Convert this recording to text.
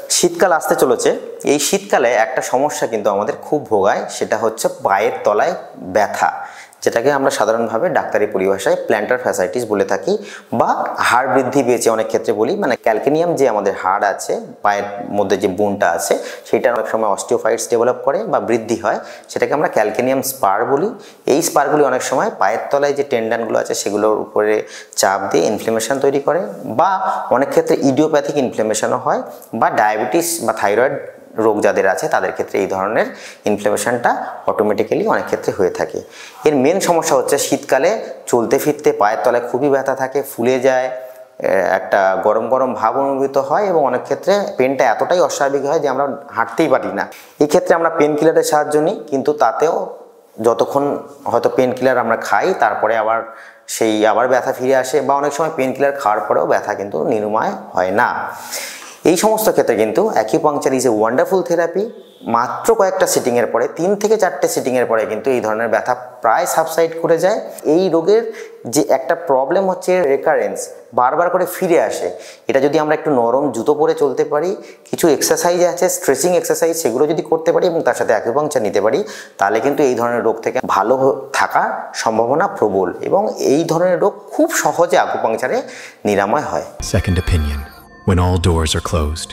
শীতকাল আসতে চলেছে। এই শীতকালে একটা সমস্যা কিন্তু আমাদের খুব ভোগায়, সেটা হচ্ছে পায়ের তলায় ব্যথা, যেটাকে আমরা সাধারণভাবে ডাক্তারি পরিভাষায় প্ল্যান্টার ফ্যাসাইটিস বলে থাকি, বা হাড় বৃদ্ধি পেয়েছে অনেক ক্ষেত্রে বলি। মানে ক্যালকেনিয়াম যে আমাদের হাড় আছে, পায়ের মধ্যে যে বোনটা আছে, সেটা অনেক সময় অস্টিওফাইটস ডেভেলপ করে বা বৃদ্ধি হয়, সেটাকে আমরা ক্যালকেনিয়াম স্পার বলি। এই স্পারগুলি অনেক সময় পায়ের তলায় যে টেন্ডানগুলো আছে সেগুলোর উপরে চাপ দিয়ে ইনফ্লেমেশন তৈরি করে, বা অনেক ক্ষেত্রে ইডিওপ্যাথিক ইনফ্লেমেশনও হয়, বা ডায়াবেটিস বা থাইরয়েড রোগ যাদের আছে তাদের ক্ষেত্রে এই ধরনের ইনফ্লেমেশনটা অটোমেটিক্যালি অনেক ক্ষেত্রে হয়ে থাকে। এর মেন সমস্যা হচ্ছে শীতকালে চলতে ফিরতে পায়ের তলায় খুবই ব্যথা থাকে, ফুলে যায়, একটা গরম গরম ভাব অনুভূত হয়, এবং অনেক ক্ষেত্রে পেনটা এতটাই অস্বাভাবিক হয় যে আমরা হাঁটতেই পারি না। এই ক্ষেত্রে আমরা পেন কিলারের সাহায্য নিই, কিন্তু তাতেও যতক্ষণ হয়তো পেন কিলার আমরা খাই তারপরে আবার ব্যথা ফিরে আসে, বা অনেক সময় পেন কিলার খাওয়ার পরেও ব্যথা কিন্তু নিরাময় হয় না। এই সমস্ত ক্ষেত্রে কিন্তু অ্যাকিপাংচার ইজ এ ওয়ান্ডারফুল থেরাপি। মাত্র কয়েকটা সিটিংয়ের পরে, 3 থেকে 4টে সিটিংয়ের পরে কিন্তু এই ধরনের ব্যথা প্রায় সাবসাইড করে যায়। এই রোগের যে একটা প্রবলেম হচ্ছে রেকারেন্স, বারবার করে ফিরে আসে। এটা যদি আমরা একটু নরম জুতো পরে চলতে পারি, কিছু এক্সারসাইজ আছে, স্ট্রেচিং এক্সারসাইজ, সেগুলো যদি করতে পারি এবং তার সাথে অ্যাকিপাংচার নিতে পারি, তাহলে কিন্তু এই ধরনের রোগ থেকে ভালো থাকার সম্ভাবনা প্রবল, এবং এই ধরনের রোগ খুব সহজে অ্যাকুপাংচারে নিরাময় হয়। Second opinion, when all doors are closed.